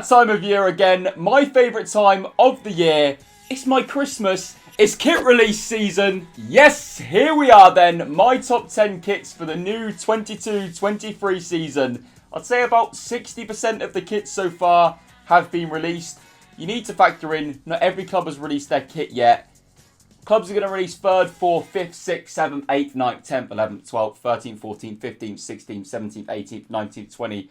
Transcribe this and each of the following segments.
that time of year again. My favourite time of the year. It's my Christmas. It's kit release season. Yes, here we are then. My top 10 kits for the new 22-23 season. I'd say about 60% of the kits so far have been released. You need to factor in, not every club has released their kit yet. Clubs are going to release 3rd, 4th, 5th, 6th, 7th, 8th, 9th, 10th, 11th, 12th, 13th, 14th, 15th, 16th, 17th, 18th, 19th, 20th.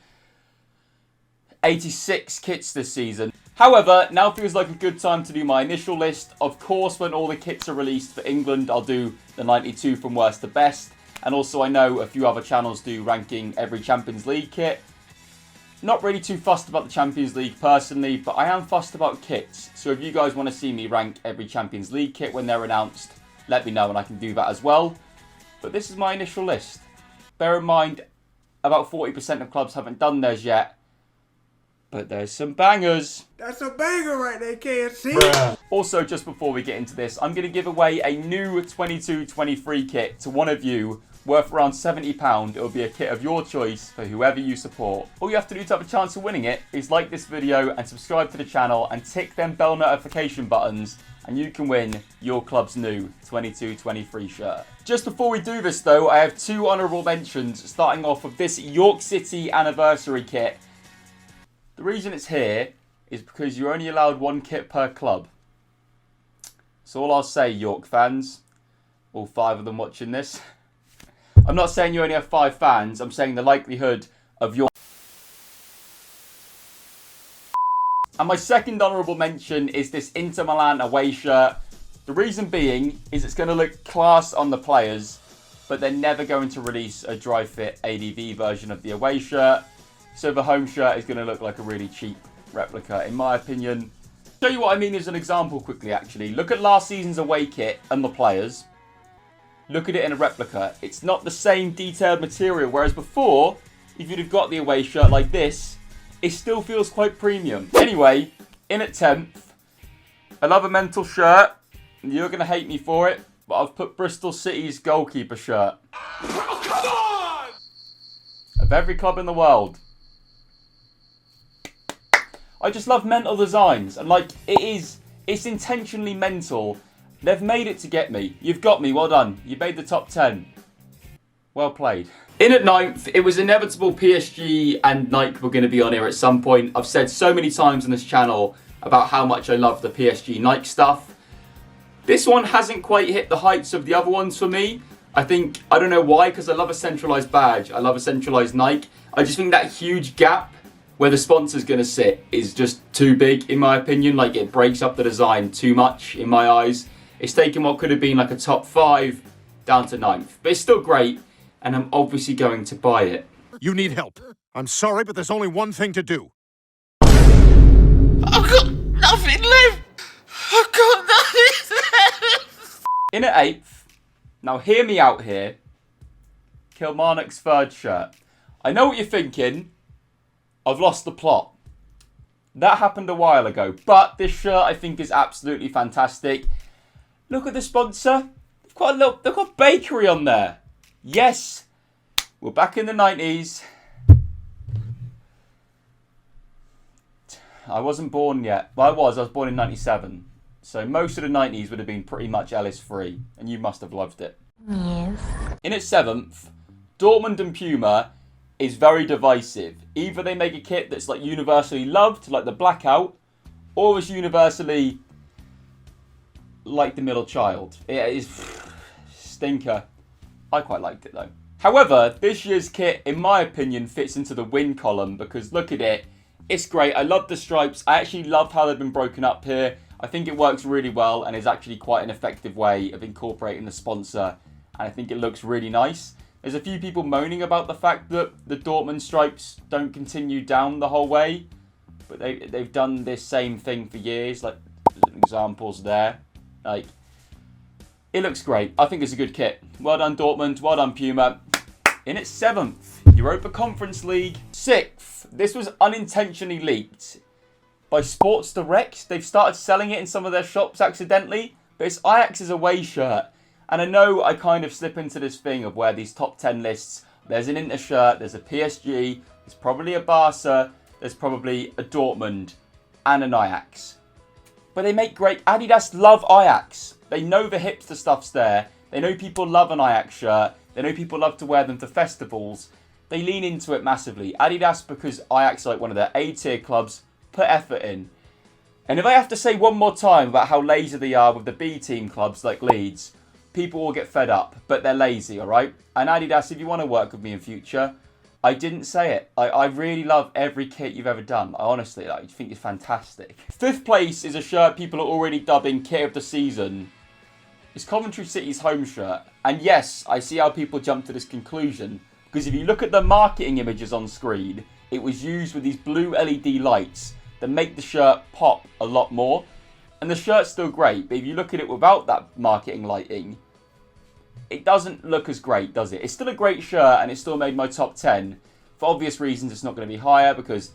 86 kits this season. However, now feels like a good time to do my initial list. Of course, when all the kits are released for England, I'll do the 92 from worst to best. And also, I know a few other channels do ranking every Champions League kit. Not really too fussed about the Champions League personally, but I am fussed about kits. So if you guys want to see me rank every Champions League kit when they're announced, let me know and I can do that as well. But this is my initial list. Bear in mind, about 40% of clubs haven't done theirs yet. But there's some bangers. That's a banger right there, KFC. Bruh. Also, just before we get into this, I'm going to give away a new 22-23 kit to one of you, worth around £70. It will be a kit of your choice for whoever you support. All you have to do to have a chance of winning it is like this video and subscribe to the channel and tick them bell notification buttons, and you can win your club's new 22-23 shirt. Just before we do this though, I have two honourable mentions, starting off with this York City anniversary kit. The reason it's here is because you're only allowed one kit per club. So all I'll say, York fans, all 5 of them watching this, I'm not saying you only have 5 fans, I'm saying the likelihood of your... And my second honourable mention is this Inter Milan away shirt. The reason being is it's going to look class on the players, but they're never going to release a dry fit ADV version of the away shirt. So the home shirt is going to look like a really cheap replica, in my opinion. Show you what I mean as an example quickly, actually. Look at last season's away kit and the players. Look at it in a replica. It's not the same detailed material, whereas before, if you'd have got the away shirt like this, it still feels quite premium. Anyway, in at 10th, another mental shirt. You're going to hate me for it, but I've put Bristol City's goalkeeper shirt. Oh, come on! Of every club in the world. I just love mental designs, and like, it's intentionally mental. They've made it to get me. You've got me, well done. You made the top 10. Well played. In at 9th, it was inevitable PSG and Nike were going to be on here at some point. I've said so many times on this channel about how much I love the PSG Nike stuff. This one hasn't quite hit the heights of the other ones for me. I don't know why, because I love a centralised badge. I love a centralised Nike. I just think that huge gap where the sponsor's going to sit is just too big, in my opinion. Like, it breaks up the design too much, in my eyes. It's taken what could have been like a top 5 down to 9th. But it's still great, and I'm obviously going to buy it. You need help. I'm sorry, but there's only one thing to do. I've got nothing left. I've got nothing left. In at 8th, now hear me out here, Kilmarnock's 3rd shirt. I know what you're thinking. I've lost the plot. That happened a while ago, but this shirt I think is absolutely fantastic. Look at the sponsor. They've got bakery on there. Yes, we're back in the 90s. I wasn't born yet. Well, I was born in 97. So most of the 90s would have been pretty much Ellis free, and you must have loved it. Yes. In at 7th, Dortmund and Puma is very divisive. Either they make a kit that's like universally loved, like the blackout, or is universally like the middle child. It is stinker. I quite liked it though. However, this year's kit, in my opinion, fits into the win column because look at it. It's great. I love the stripes. I actually love how they've been broken up here. I think it works really well and is actually quite an effective way of incorporating the sponsor. And I think it looks really nice. There's a few people moaning about the fact that the Dortmund stripes don't continue down the whole way. But they've done this same thing for years. Like, examples there. Like, it looks great. I think it's a good kit. Well done, Dortmund. Well done, Puma. In its 7th, Europa Conference League. 6th, this was unintentionally leaked by Sports Direct. They've started selling it in some of their shops accidentally. But it's Ajax's away shirt. And I know I kind of slip into this thing of where these top 10 lists, there's an Inter shirt, there's a PSG, there's probably a Barca, there's probably a Dortmund and an Ajax. But they make great... Adidas love Ajax. They know the hipster stuff's there. They know people love an Ajax shirt. They know people love to wear them to festivals. They lean into it massively. Adidas, because Ajax are like one of their A-tier clubs, put effort in. And if I have to say one more time about how lazy they are with the B-team clubs like Leeds, people will get fed up, but they're lazy, alright? And Adidas, if you want to work with me in future, I didn't say it. I really love every kit you've ever done. I honestly think it's fantastic. 5th place is a shirt people are already dubbing Kit of the Season. It's Coventry City's home shirt. And yes, I see how people jump to this conclusion. Because if you look at the marketing images on screen, it was used with these blue LED lights that make the shirt pop a lot more. And the shirt's still great, but if you look at it without that marketing lighting, it doesn't look as great, does it? It's still a great shirt and it still made my top 10. For obvious reasons, it's not going to be higher because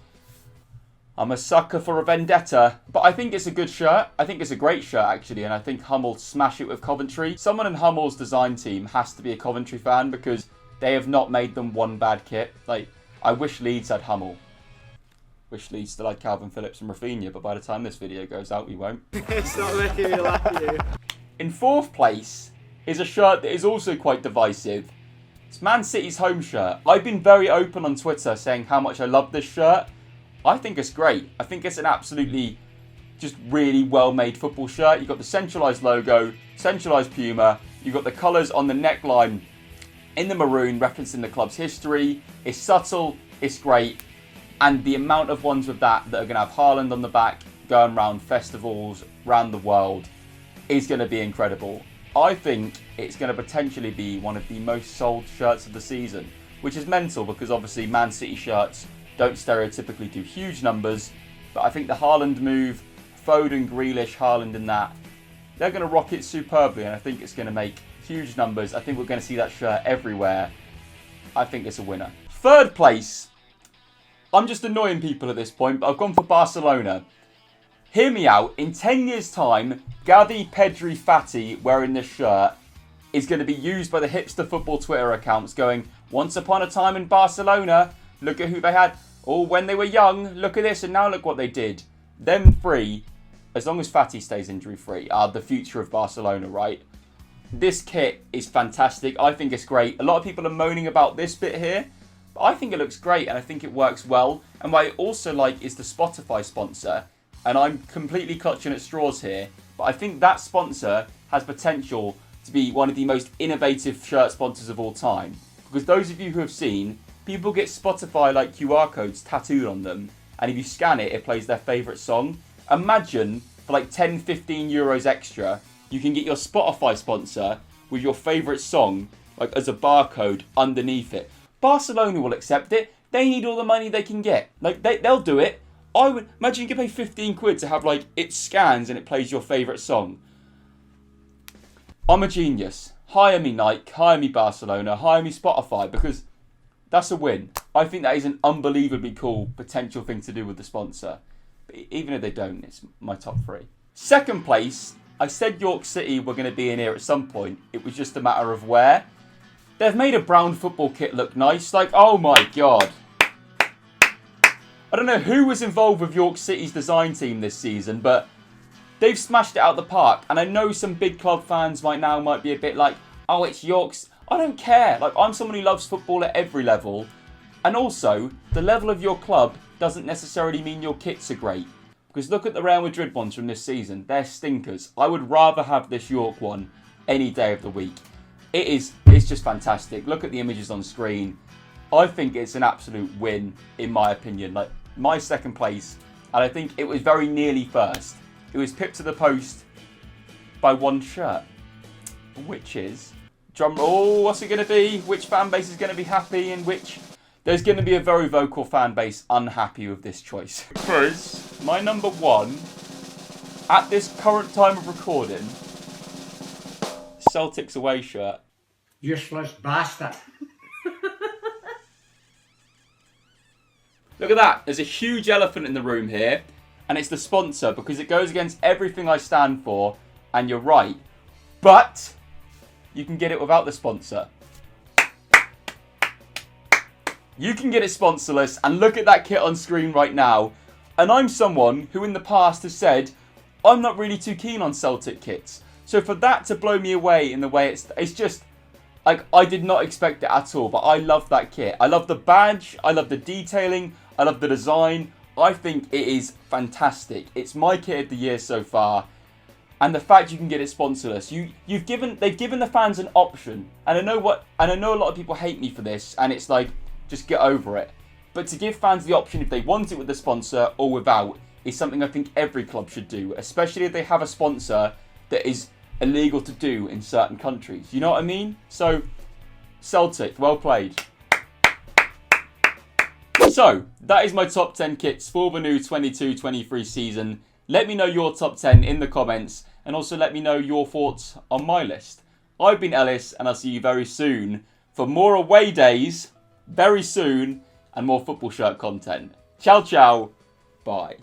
I'm a sucker for a vendetta. But I think it's a good shirt. I think it's a great shirt, actually, and I think Hummel smash it with Coventry. Someone in Hummel's design team has to be a Coventry fan because they have not made them one bad kit. Like, I wish Leeds had Hummel. Wish Leeds still had Calvin Phillips and Rafinha, but by the time this video goes out, we won't. It's not making me laugh at you. In 4th place is a shirt that is also quite divisive. It's Man City's home shirt. I've been very open on Twitter saying how much I love this shirt. I think it's great. I think it's an absolutely just really well-made football shirt. You've got the centralised logo, centralised Puma. You've got the colours on the neckline in the maroon referencing the club's history. It's subtle, it's great. And the amount of ones with that are going to have Haaland on the back, going around festivals, around the world, is going to be incredible. I think it's going to potentially be one of the most sold shirts of the season, which is mental because obviously Man City shirts don't stereotypically do huge numbers. But I think the Haaland move, Foden, Grealish, Haaland and that, they're going to rock it superbly and I think it's going to make huge numbers. I think we're going to see that shirt everywhere. I think it's a winner. 3rd place. I'm just annoying people at this point, but I've gone for Barcelona. Hear me out. In 10 years' time, Gavi, Pedri, Fati wearing this shirt is going to be used by the hipster football Twitter accounts going, once upon a time in Barcelona, look at who they had. Oh, when they were young, look at this, and now look what they did. Them three, as long as Fati stays injury-free, are the future of Barcelona, right? This kit is fantastic. I think it's great. A lot of people are moaning about this bit here. But I think it looks great and I think it works well. And what I also like is the Spotify sponsor. And I'm completely clutching at straws here. But I think that sponsor has potential to be one of the most innovative shirt sponsors of all time. Because those of you who have seen, people get Spotify like QR codes tattooed on them. And if you scan it, it plays their favourite song. Imagine for like 10, 15 euros extra, you can get your Spotify sponsor with your favourite song like as a barcode underneath it. Barcelona will accept it. They need all the money they can get. Like they'll do it. I would imagine you could pay 15 quid to have like it scans and it plays your favourite song. I'm a genius. Hire me Nike, hire me Barcelona, hire me Spotify because that's a win. I think that is an unbelievably cool potential thing to do with the sponsor. But even if they don't, it's my top 3. 2nd place, I said York City were going to be in here at some point. It was just a matter of where. They've made a brown football kit look nice. Like, oh my God. I don't know who was involved with York City's design team this season, but they've smashed it out the park. And I know some big club fans right now might be a bit like, oh, it's York's. I don't care. Like, I'm someone who loves football at every level. And also, the level of your club doesn't necessarily mean your kits are great. Because look at the Real Madrid ones from this season. They're stinkers. I would rather have this York one any day of the week. It's just fantastic. Look at the images on screen. I think it's an absolute win, in my opinion. Like, my 2nd place, and I think it was very nearly 1st. It was pipped to the post by one shirt, which is drum. Oh, what's it going to be? Which fan base is going to be happy, and which there's going to be a very vocal fan base unhappy with this choice. Because my number 1 at this current time of recording, Celtics away shirt. Useless bastard. Look at that. There's a huge elephant in the room here. And it's the sponsor because it goes against everything I stand for. And you're right. But you can get it without the sponsor. You can get it sponsorless, and look at that kit on screen right now. And I'm someone who in the past has said, I'm not really too keen on Celtic kits. So for that to blow me away in the way it's just, like, I did not expect it at all, but I love that kit. I love the badge, I love the detailing, I love the design. I think it is fantastic. It's my kit of the year so far. And the fact you can get it sponsorless, they've given the fans an option. And I know a lot of people hate me for this, and it's like, just get over it. But to give fans the option if they want it with the sponsor or without is something I think every club should do, especially if they have a sponsor that is illegal to do in certain countries. You know what I mean? So, Celtic, well played. So, that is my top 10 kits for the new 22-23 season. Let me know your top 10 in the comments, and also let me know your thoughts on my list. I've been Ellis, and I'll see you very soon for more away days, very soon, and more football shirt content. Ciao, ciao, bye.